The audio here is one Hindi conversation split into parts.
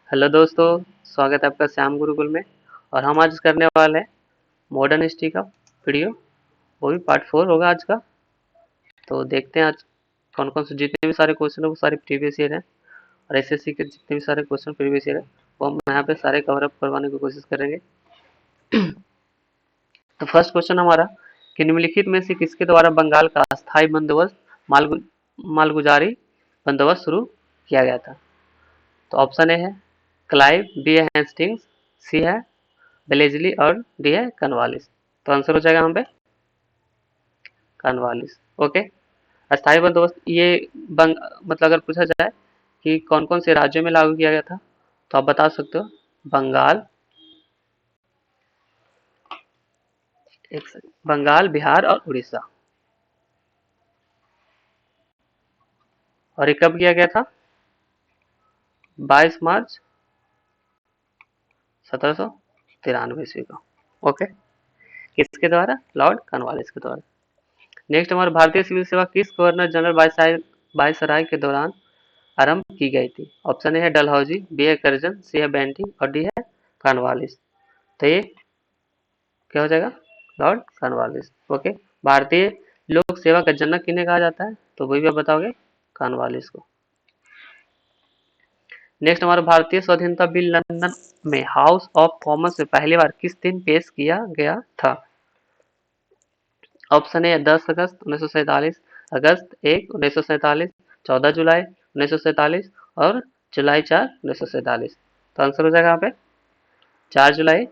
हेलो दोस्तों, स्वागत है आपका श्याम गुरुकुल में। और हम आज करने वाले हैं मॉडर्न हिस्ट्री का वीडियो। वो भी पार्ट 4 होगा आज का। तो देखते हैं आज कौन कौन से जितने भी सारे क्वेश्चन है वो सारे प्रीवियस ईयर हैं। और एसएससी के जितने भी सारे क्वेश्चन प्रीवियस ईयर है वो हम यहाँ पे सारे कवर अप करवाने की कोशिश करेंगे। तो फर्स्ट क्वेश्चन हमारा कि निम्नलिखित में से किसके द्वारा बंगाल का अस्थायी बंदोबस्त मालगुजारी बंदोबस्त शुरू किया गया था। तो ऑप्शन ए है क्लाइव, बी है हेस्टिंग्स, सी है बेलेजली और डी है कॉर्नवालिस। तो आंसर हो जाएगा यहाँ पे कॉर्नवालिस। ओके। अस्थायी बंदोबस्त ये बंग मतलब अगर पूछा जाए कि कौन कौन से राज्यों में लागू किया गया था तो आप बता सकते हो बंगाल, बंगाल, बिहार और उड़ीसा। और ये कब किया गया था? 22 मार्च 1793 ईस्वी को। ओके। किसके द्वारा? लॉर्ड कॉर्नवालिस के द्वारा। नेक्स्ट हमारे भारतीय सिविल सेवा किस गवर्नर जनरल वायसराय के दौरान आरंभ की गई थी। ऑप्शन ए है डलहौजी, बी है कर्जन, सी है बेंटिंग और डी है कॉर्नवालिस। तो ये क्या हो जाएगा? Lord Cornwallis. ओके। भारतीय लोक सेवा का जनक किन्हें कहा जाता है तो वही भी आप बताओगे कॉर्नवालिस को। नेक्स्ट हमारा भारतीय स्वाधीनता बिल लंदन में हाउस ऑफ कॉमन्स में पहली बार किस दिन पेश किया गया था। ऑप्शन ए 10 अगस्त 1947, अगस्त 1 1947, 14 जुलाई 1947 और जुलाई 4 1947। तो आंसर हो जाएगा यहाँ पे 4 जुलाई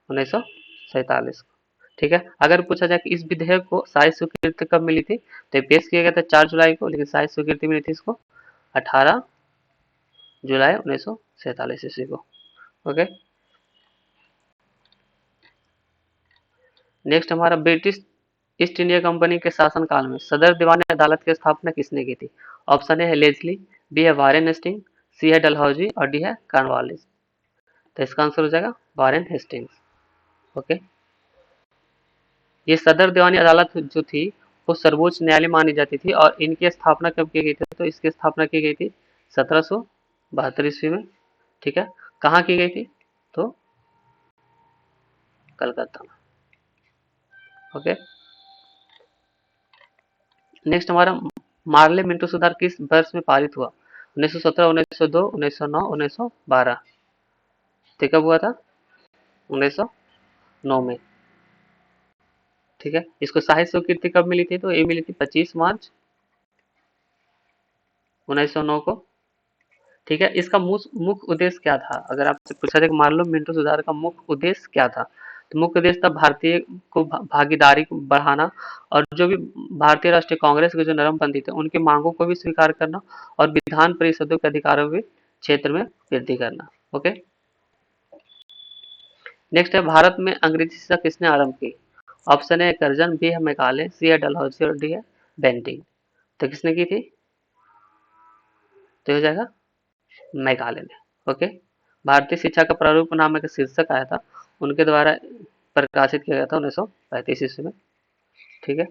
1947। ठीक है। अगर पूछा जाए कि इस विधेयक को शाही स्वीकृति कब मिली थी तो ये पेश किया गया था 4 जुलाई को, लेकिन शाही स्वीकृति मिली थी इसको 18 जुलाई 1947 ईस्वी को। ओके। नेक्स्ट हमारा ब्रिटिश ईस्ट इंडिया कंपनी के शासनकाल में सदर दीवानी अदालत की स्थापना किसने की थी। ऑप्शन ए है लेजली, बी है वारेन हेस्टिंग, सी है डलहौजी और डी है कॉर्नवालिस। तो इसका आंसर हो जाएगा वारेन हेस्टिंग्स। ओके। ये सदर दीवानी अदालत जो थी वो सर्वोच्च न्यायालय मानी जाती थी और इनकी स्थापना कब की गई थी तो इसकी स्थापना की गई थी 1772 ईस्वी में। ठीक है। कहाँ की गई थी तो कलकत्ता में। ओके। नेक्स्ट हमारा मार्ले मिंटो सुधार किस वर्ष में पारित हुआ। 1917, 1902, 1909, 1912। तो कब हुआ था? 1909 में। ठीक है। इसको शाही स्वीकृति कब मिली थी तो ये मिली थी 25 मार्च 1909 को। ठीक है। इसका मुख्य उद्देश्य क्या था? अगर आपसे पूछा जाए कि मार्लो मिंटो सुधार का मुख्य उद्देश्य क्या था तो मुख्य उद्देश्य था भारतीय को भागीदारी को बढ़ाना और जो भी भारतीय राष्ट्रीय कांग्रेस के जो नरमपंथी थे उनकी मांगों को भी स्वीकार करना और विधान परिषदों के अधिकारों के क्षेत्र में वृद्धि करना। ओके। नेक्स्ट है भारत में अंग्रेजी शिक्षा किसने आरंभ की। ऑप्शन ए कर्जन, बी है मेघालय, सी है डलहौजी और डी है बेंटिंग। तो किसने की थी तो हो जाएगा मेघालय ने। ओके। भारतीय शिक्षा का प्रारूप नामक शीर्षक आया था उनके द्वारा प्रकाशित किया गया था 1935 ईस्वी में। ठीक है।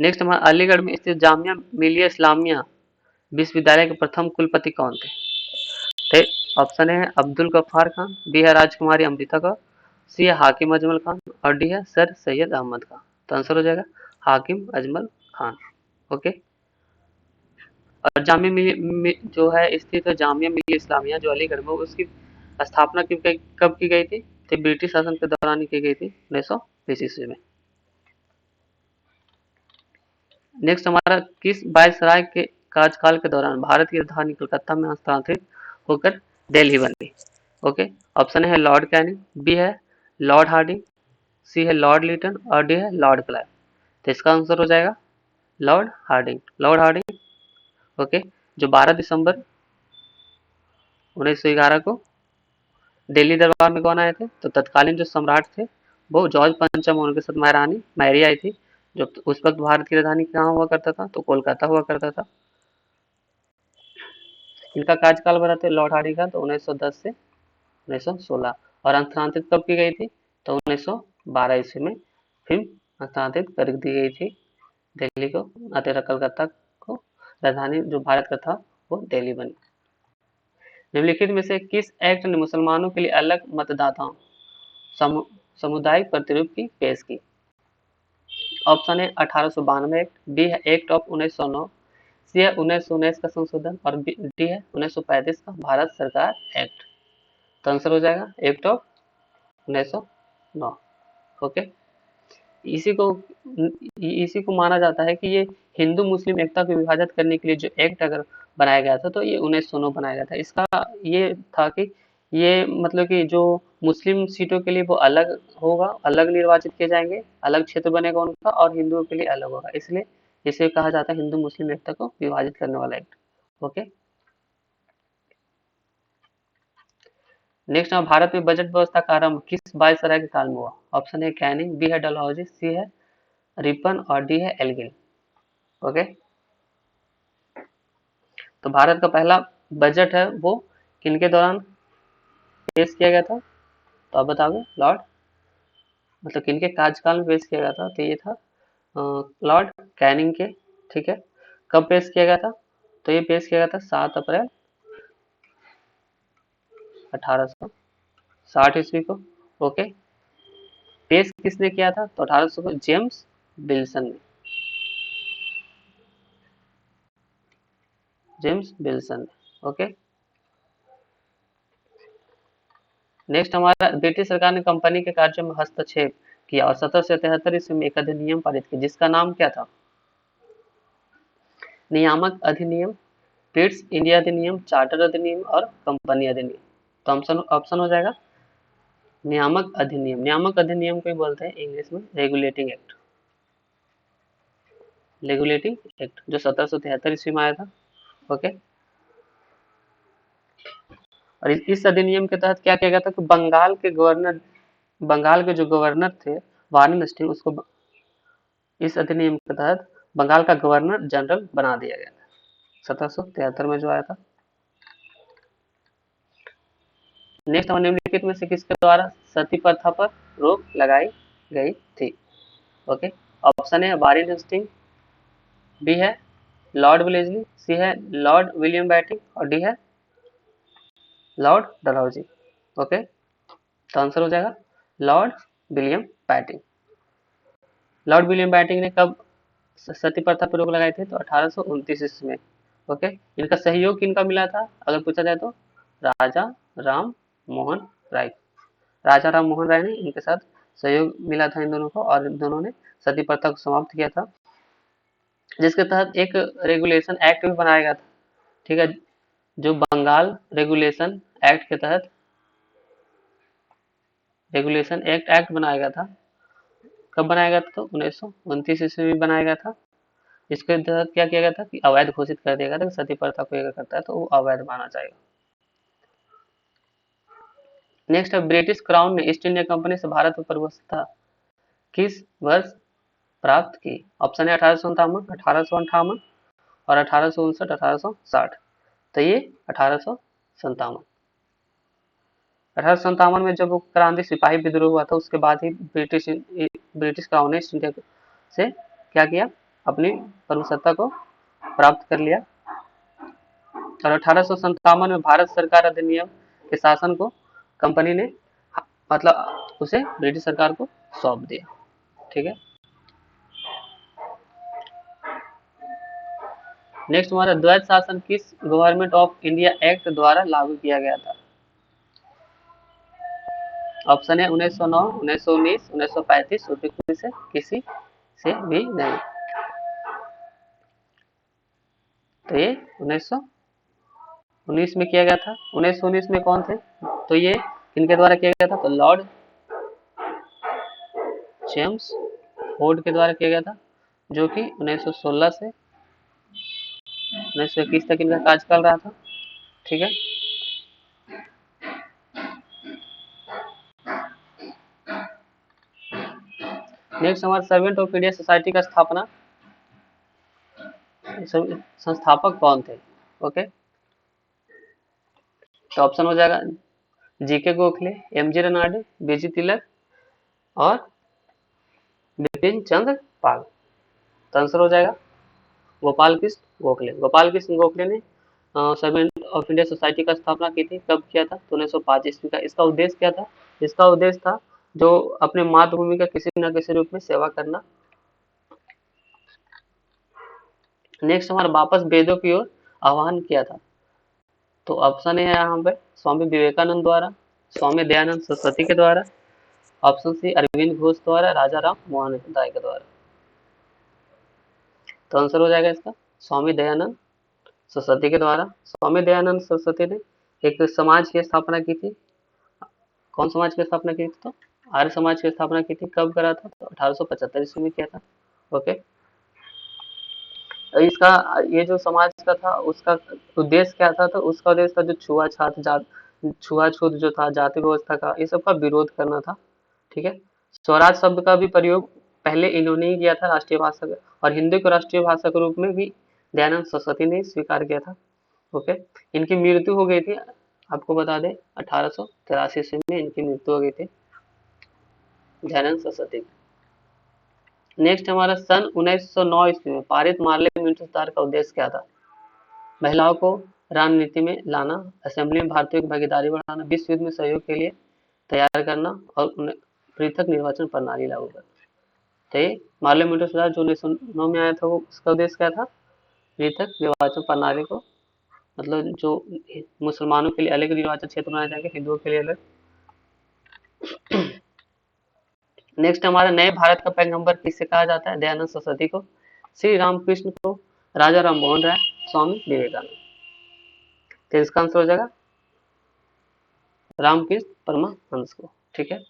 नेक्स्ट हमारा अलीगढ़ में स्थित जामिया मिलिया इस्लामिया विश्वविद्यालय के प्रथम कुलपति कौन थे। थे ऑप्शन ए है अब्दुल गफ्फार खान, बी है राजकुमारी अमृता कौर, सी है हाकिम अजमल खान और डी है सर सैयद अहमद खान। तो आंसर हो जाएगा हाकिम अजमल खान। ओके। और जो है स्थित है जामिया मिलिया इस्लामिया जो अलीगढ़ में उसकी स्थापना कब की गई थी तो ब्रिटिश शासन के दौरान ही की गई थी 1920 ईस्वी में। नेक्स्ट हमारा किस वायसराय के कार्यकाल के दौरान भारत की राजधानी कोलकाता में हस्तांतरित होकर दिल्ली बनी। ओके। ऑप्शन है लॉर्ड कैनिंग, बी है लॉर्ड हार्डिंग, सी है लॉर्ड लिटन और डी है लॉर्ड क्लाइव। तो इसका आंसर हो जाएगा Lord Hardinge. Lord Hardinge. Okay. जो 12 दिसंबर 1911 को दिल्ली दरबार में कौन आए थे तो तत्कालीन जो सम्राट थे वो जॉर्ज पंचम और उनके साथ महारानी मैरी आई थी। जो उस वक्त भारत की राजधानी कहाँ हुआ करता था तो कोलकाता हुआ करता था। इनका कार्यकाल बना थे लॉर्ड हार्डिंग का तो 1910 से 1916 और हस्तांतरित कब की गई थी तो 1912 ईस्वी में फिर हस्तांतरित कर दी गई थी दिल्ली को। कलकत्ता को राजधानी जो भारत का था वो दिल्ली बनी। निम्नलिखित में से किस एक्ट ने मुसलमानों के लिए अलग मतदाताओं सामुदायिक प्रतिरूप की पेश की? ऑप्शन है 1892 एक्ट, बी है एक्ट ऑफ 1909, सी है 1919 का संशोधन और डी है 1935 का भारत सरकार एक्ट। तो आंसर हो जाएगा एक्ट ऑफ 1909। ओके, इसी को इसी को माना जाता है कि ये हिंदू मुस्लिम एकता को विभाजित करने के लिए जो एक्ट अगर बनाया गया था तो ये 1909 बनाया गया था। इसका ये था कि ये मतलब कि जो मुस्लिम सीटों के लिए वो अलग होगा, अलग निर्वाचित किए जाएंगे, अलग क्षेत्र बनेगा उनका, और हिंदुओं के लिए अलग होगा, इसलिए इसे कहा जाता है हिंदू मुस्लिम एकता को विभाजित करने वाला एक्ट। ओके, नेक्स्ट, भारत में बजट व्यवस्था का आरंभ किस वायसराय के काल में हुआ? ऑप्शन है कैनिंग, बी है डलहौजी, सी है रिपन और डी है एल्गिन। ओके, तो भारत का पहला बजट है वो किनके दौरान पेश किया गया था? तो आप बताओगे लॉर्ड, मतलब किनके कार्यकाल में पेश किया गया था? तो ये था लॉर्ड कैनिंग के। ठीक है, कब पेश किया गया था? तो ये पेश किया गया था 7 अप्रैल 1860 ईस्वी को। ओके, पेश किसने किया था? तो 1800 को जेम्स विल्सन ने, जेम्स विल्सन ने। ओके, नेक्स्ट हमारा, ब्रिटिश सरकार ने कंपनी के कार्यों में हस्तक्षेप किया और 1773 ईस्वी में एक अधिनियम पारित किया जिसका नाम क्या था? नियामक अधिनियम, पिट्स इंडिया अधिनियम, चार्टर अधिनियम और कंपनी अधिनियम। तो ऑप्शन ऑप्शन हो जाएगा नियामक अधिनियम। नियामक अधिनियम को ही बोलते हैं इंग्लिश में रेगुलेटिंग एक्ट, रेगुलेटिंग एक्ट, जो 1773 ईस्वी में आया था। ओके, और इस अधिनियम के तहत क्या किया गया था कि बंगाल के गवर्नर, बंगाल के जो गवर्नर थे वारेन हेस्टिंग, उसको इस अधिनियम के तहत बंगाल का गवर्नर जनरल बना दिया गया था 1773 में जो आया था। नेक्स्ट, हमारे निम्नलिखित में से किसके द्वारा सती प्रथा पर रोक लगाई गई थी? ओके, ऑप्शन है वारेन हेस्टिंग, बी है लॉर्ड विलेजली, सी है लॉर्ड विलियम बैटिंग और डी है लॉर्ड डलहौजी। ओके, तो आंसर हो जाएगा Lord William batting. Lord William batting ने कब सती प्रथा पर रोक लगाई थी? तो 1829 ईस्वी में। ओके, इनका सहयोग किनका मिला था अगर पूछा जाए तो? राजा राम मोहन राय, राजा राम मोहन राय ने इनके साथ सहयोग मिला था इन दोनों को, और इन दोनों ने सती प्रथा को समाप्त किया था, जिसके तहत एक रेगुलेशन एक्ट भी बनाया गया था। ठीक है, जो बंगाल रेगुलेशन एक्ट के तहत रेगुलेशन एक्ट बनाया गया था। कब बनाया गया था? तो 1929 ईस्वी में बनाया गया था। इसके तहत क्या किया गया था कि अवैध घोषित कर दिया गया था कि सती प्रथा को अगर करता है तो वो अवैध माना जाएगा। नेक्स्ट है, ब्रिटिश क्राउन ने ईस्ट इंडिया कंपनी से भारत पर व्यवस्था किस वर्ष प्राप्त की? ऑप्शन है 1857, 1858 और 1859, 1860। तो ये 1857, 1857 में जब वो क्रांति सिपाही विद्रोह हुआ था उसके बाद ही ब्रिटिश क्राउन ने ईस्ट इंडिया से क्या किया, अपनी प्रभुसत्ता को प्राप्त कर लिया। और 1857 में भारत सरकार अधिनियम के शासन को कंपनी ने मतलब उसे ब्रिटिश सरकार को सौंप दिया। ठीक है, नेक्स्ट हमारा, द्वैध शासन किस गवर्नमेंट ऑफ इंडिया एक्ट द्वारा लागू किया गया था? ऑप्शन है 1909, 1919, 1935, में से किसी से भी नहीं। तो ये 1919 में किया गया था। 1919 में कौन थे? तो ये किनके द्वारा किया गया था? तो लॉर्ड जेम्स फोर्ड के द्वारा किया गया था, जो कि 1916 से 1921 तक इनका कार्यकाल रहा था। ठीक है, नेक्स्ट हमारा, सर्वेंट ऑफ इंडिया सोसाइटी का स्थापना संस्थापक कौन थे? ओके, तो ऑप्शन हो जाएगा जीके गोखले, एमजी रनाडे, बीजी तिलक और बिपिन चंद्र पाल। तो आंसर हो जाएगा गोपाल कृष्ण गोखले। गोपाल कृष्ण गोखले ने सर्वेंट ऑफ इंडिया सोसाइटी का स्थापना की थी, कब किया था? तो 1905 ईस्वी का। इसका उद्देश्य क्या था? इसका उद्देश्य था जो अपने मातृभूमि का किसी न किसी रूप में सेवा करना। नेक्स्ट हमारा वापस वेदों की ओर आह्वान किया था। तो ऑप्शन है यहाँ पे स्वामी विवेकानंद द्वारा, स्वामी दयानंद सरस्वती के द्वारा, ऑप्शन सी अरविंद घोष द्वारा, राजा राम मोहन राय के द्वारा। तो आंसर हो जाएगा इसका स्वामी दयानंद सरस्वती के द्वारा। स्वामी दयानंद सरस्वती ने एक समाज की स्थापना की थी। कौन समाज की स्थापना की थी? तो आर्य समाज की स्थापना की थी। कब करा था? तो 1875 ईस्वी में किया था। ओके। इसका ये जो समाज का था उसका उद्देश्य क्या था? तो उसका उद्देश्य था जो छुआछूत जो था, जाति व्यवस्था का, ये सब का विरोध करना था। ठीक है। स्वराज शब्द का भी प्रयोग पहले इन्होंने ही किया था राष्ट्रीय भाषा और हिंदी को राष्ट्रीय भाषा के रूप में भी दयानंद सरस्वती ने स्वीकार किया था। ओके। इनकी मृत्यु हो गई थी, आपको बता दें 1883 ईस्वी में इनकी मृत्यु हो गई थी दयानंद सरस्वती। नेक्स्ट हमारा सन 1909 ईस्वी में पारित पार्लियामेंट्री सुधार का उद्देश्य क्या था? महिलाओं को राजनीति में लाना, असेंबली में भारतीयों की भागीदारी बढ़ाना, विश्व युद्ध में सहयोग के लिए तैयार करना और उन्हें पृथक निर्वाचन प्रणाली लागू करना। तो ये पार्लियामेंट्री सुधार जो 1909 में आया था वो उसका उद्देश्य क्या था? पृथक निर्वाचन प्रणाली को, मतलब जो मुसलमानों के लिए अलग निर्वाचन क्षेत्र बनाए जाएंगे, हिंदुओं के लिए अलग। नेक्स्ट हमारा नए भारत का पैगंबर किससे कहा जाता है? दयानंद सरस्वती को, श्री रामकृष्ण को, राजा राम मोहन राय, स्वामी विवेकानंद। तो इसका आंसर हो जाएगा रामकृष्ण परमहंस को। ठीक है।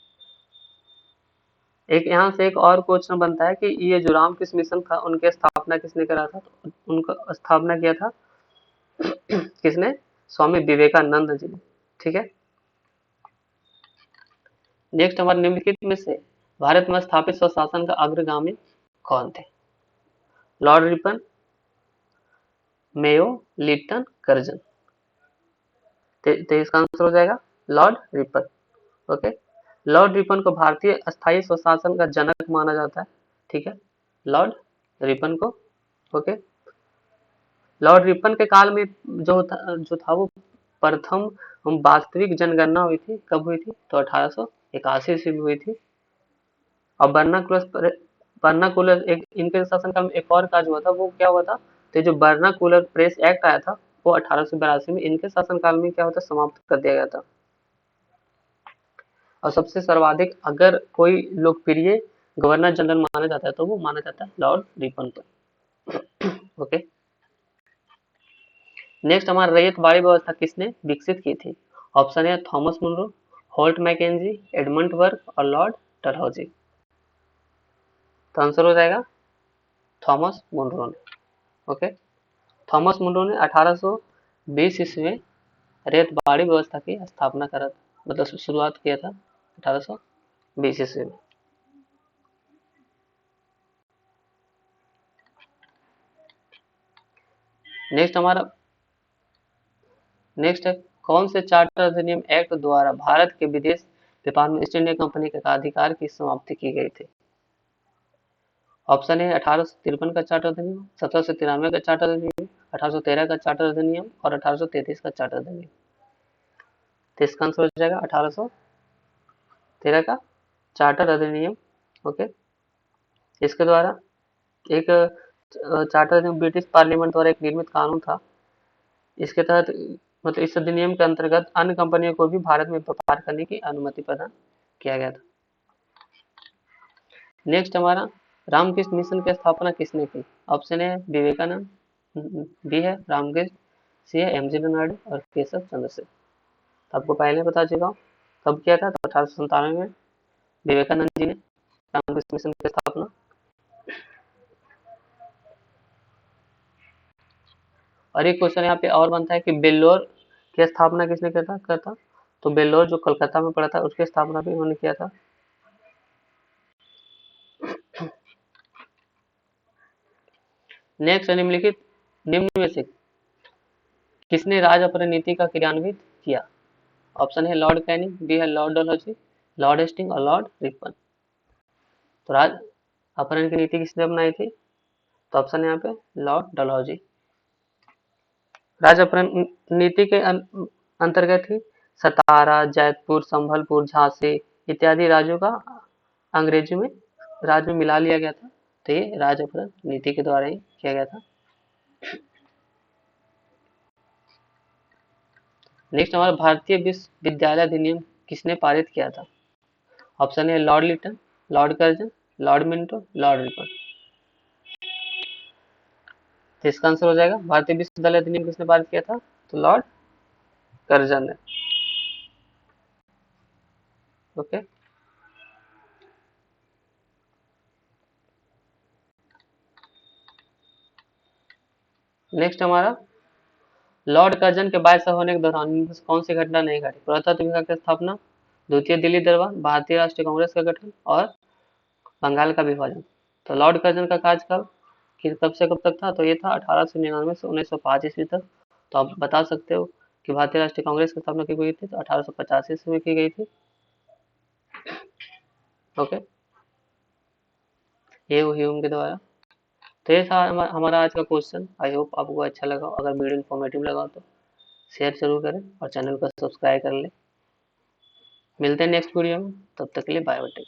एक यहाँ से एक और क्वेश्चन बनता है कि ये जो रामकृष्ण मिशन था उनके स्थापना किसने करा था? तो उनका स्थापना किया था किसने? स्वामी विवेकानंद जी ने। ठीक है। नेक्स्ट हमारे निम्नलिखित में से भारत में स्थापित स्वशासन का अग्रगामी कौन थे? Lord Ripon, Mayo, Lytton, Curzon. तो इसका आंसर हो जाएगा Lord Ripon. Okay. Lord Ripon को भारतीय अस्थायी स्वशासन का जनक माना जाता है। ठीक है, लॉर्ड रिपन को। ओके। लॉर्ड रिपन के काल में जो था वो प्रथम वास्तविक जनगणना हुई थी। कब हुई थी? तो 1881 ईस्वी में हुई थी। और बर्नाकुलर एक इनके शासनकाल में एक और काज हुआ था, वो क्या हुआ था? तो जो बर्नाकुलर प्रेस एक्ट आया था वो 1882 में इनके शासनकाल में क्या होता समाप्त कर दिया गया था। और सबसे सर्वाधिक अगर कोई लोकप्रिय गवर्नर जनरल माना जाता है तो वो माना जाता है लॉर्ड रिपन को। ओके। नेक्स्ट हमारा रैयत बाड़ी व्यवस्था किसने विकसित की थी? ऑप्शन है Thomas Munro, Holt Mackenzie, Edmund Burke और लॉर्ड डलहौजी। तो आंसर हो जाएगा थॉमस मुनरो ने। ओके। थॉमस मुनरो ने 1820 ईस्वी में रैयत बाड़ी व्यवस्था की स्थापना करा था, मतलब शुरुआत किया था 1820 ईस्वी में। नेक्स्ट है कौन से चार्टर अधिनियम एक्ट द्वारा भारत के विदेश व्यापार में ईस्ट इंडिया कंपनी के अधिकार की समाप्ति की गई थी? ऑप्शन है 1853 का चार्टर अधिनियम, 1793 का चार्टर अधिनियम, 1813 का चार्टर अधिनियम और 1833 का चार्टर अधिनियम। तो इसका आंसर हो जाएगा 1813 का चार्टर अधिनियम। ओके। इसके द्वारा एक चार्टर अधिनियम ब्रिटिश पार्लियामेंट द्वारा एक निर्मित कानून था। इसके तहत मतलब इस अधिनियम के अंतर्गत अन्य कंपनियों को भी भारत में व्यापार करने की अनुमति प्रदान किया गया था। नेक्स्ट हमारा रामकृष्ण मिशन की स्थापना किसने की? ऑप्शन है विवेकानंद, बी है रामकृष्ण, सी है एम जी नायडू और केशव चंद्र से। तो आपको पहले बता चुका हूँ कब किया था? तो 1897 में विवेकानंद जी ने रामकृष्ण मिशन की स्थापना। और एक क्वेश्चन यहाँ पे और बनता है कि बेल्लोर की स्थापना किसने किया था? तो बेल्लोर जो कोलकाता में पड़ा था उसकी स्थापना भी उन्होंने किया था। नेक्स्ट निम्नलिखित निम्न में से किसने राज अपनी नीति का क्रियान्वित किया? ऑप्शन है लॉर्ड कैनिंग, बी है लॉर्ड डलहौजी, लॉर्ड हेस्टिंग और लॉर्ड रिपन। तो राज अपहरण की नीति किसने अपनाई थी? तो ऑप्शन है यहाँ पे लॉर्ड डलहौजी। राजपरन नीति के अंतर्गत ही सतारा, जैतपुर, संभलपुर, झांसी इत्यादि राज्यों का अंग्रेजी में राज्य में मिला लिया गया था। तो ये राजपरन नीति के द्वारा ही किया गया था। नेक्स्ट हमारा भारतीय विश्वविद्यालय अधिनियम किसने पारित किया था? Option A Lord Lytton, Lord Curzon, Lord Minto, Lord Ripon. तो इसका आंसर हो जाएगा भारतीय विश्वविद्यालय अधिनियम किसने पारित किया था? तो लॉर्ड कर्जन ने। ओके, नेक्स्ट हमारा लॉर्ड कर्जन के बादशाह होने के दौरान कौन सी घटना नहीं घटी? पुरातत्व विभाग की स्थापना, द्वितीय दिल्ली दरबार, भारतीय राष्ट्रीय कांग्रेस का गठन और बंगाल का विभाजन। तो लॉर्ड कर्जन का कार्यकाल कब से कब तक था? तो ये था 1899 से 1905 ईस्वी तक। तो आप बता सकते हो कि भारतीय राष्ट्रीय कांग्रेस की स्थापना की गई थी तो 1885 ईस्वी में की गई थी। ओके, ये ह्यूम के द्वारा। तो ये था हमारा आज का क्वेश्चन। आई होप आपको अच्छा लगा। अगर वीडियो इन्फॉर्मेटिव लगा तो शेयर जरूर करें और चैनल को सब्सक्राइब कर लें। मिलते हैं नेक्स्ट वीडियो में, तब तक के लिए बाय बाय।